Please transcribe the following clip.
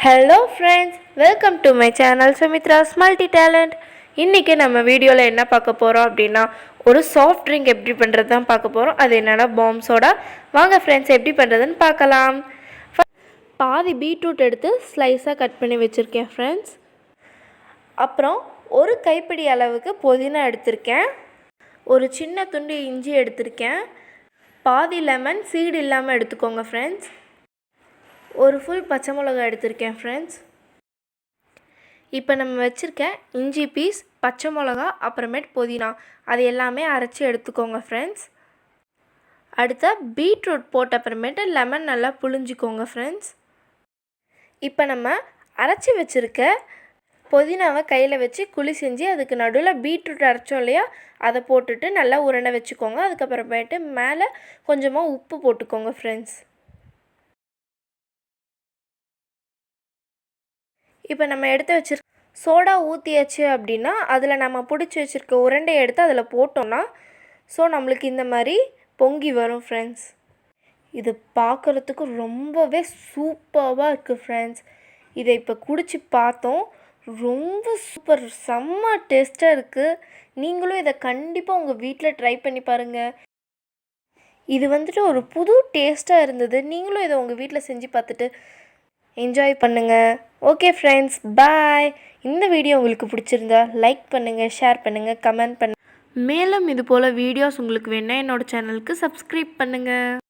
Hello friends, welcome to my channel Sumitra's multi talent. இன்றைக்கி நம்ம வீடியோவில் என்ன பார்க்க போகிறோம் அப்படின்னா, ஒரு சாஃப்ட் ட்ரிங்க் எப்படி பண்ணுறது தான் பார்க்க போகிறோம். அது என்னென்னா பாம் சோடா. வாங்க ஃப்ரெண்ட்ஸ், எப்படி பண்ணுறதுன்னு பார்க்கலாம். பாதி பீட்ரூட் எடுத்து ஸ்லைஸாக கட் பண்ணி வச்சுருக்கேன் ஃப்ரெண்ட்ஸ். அப்புறம் ஒரு கைப்பிடி அளவுக்கு புதினா எடுத்திருக்கேன். ஒரு சின்ன துண்டு இஞ்சி எடுத்திருக்கேன். பாதி லெமன் சீடு இல்லாமல் எடுத்துக்கோங்க ஃப்ரெண்ட்ஸ். ஒரு ஃபுல் பச்சை மிளகாய் எடுத்திருக்கேன் ஃப்ரெண்ட்ஸ். இப்போ நம்ம வச்சுருக்க இஞ்சி பீஸ், பச்சை மிளகா, அப்புறமேட்டு புதினா அது எல்லாமே அரைச்சி எடுத்துக்கோங்க ஃப்ரெண்ட்ஸ். அடுத்த பீட்ரூட் போட்ட அப்புறமேட்டு லெமன் நல்லா புழிஞ்சிக்கோங்க ஃப்ரெண்ட்ஸ். இப்போ நம்ம அரைச்சி வச்சுருக்க புதினாவை கையில் வச்சு குழி செஞ்சு அதுக்கு நடுவில் பீட்ரூட் அரைச்சோம் இல்லையா, அதை போட்டுட்டு நல்லா உருண்டை வச்சுக்கோங்க. அதுக்கப்புறமேட்டு மேலே கொஞ்சமாக உப்பு போட்டுக்கோங்க ஃப்ரெண்ட்ஸ். இப்போ நம்ம எடுத்து வச்சுருக்க சோடா ஊற்றியாச்சு அப்படின்னா அதில் நம்ம பிடிச்சி வச்சுருக்க உருண்டையை எடுத்து அதில் போட்டோம்னா நம்மளுக்கு இந்த மாதிரி பொங்கி வரும் ஃப்ரெண்ட்ஸ். இது பார்க்குறதுக்கு ரொம்பவே சூப்பராக இருக்குது ஃப்ரெண்ட்ஸ். இதை இப்போ குடிச்சு பார்த்தோம், ரொம்ப சூப்பர், செம்ம டேஸ்ட்டாக இருக்குது. நீங்களும் இதை கண்டிப்பாக உங்கள் வீட்டில் ட்ரை பண்ணி பாருங்கள். இது ஒரு புது டேஸ்ட்டாக இருந்தது. நீங்களும் இதை உங்கள் வீட்டில் செஞ்சு பார்த்துட்டு என்ஜாய் பண்ணுங்கள். ஓகே ஃப்ரெண்ட்ஸ், பாய். இந்த வீடியோ உங்களுக்கு பிடிச்சிருந்தா லைக் பண்ணுங்கள், ஷேர் பண்ணுங்கள், கமெண்ட் பண்ணுங்கள். மேலும் இது போல் வீடியோஸ் உங்களுக்கு வேணால் என்னோடய சேனலுக்கு சப்ஸ்கிரைப் பண்ணுங்கள்.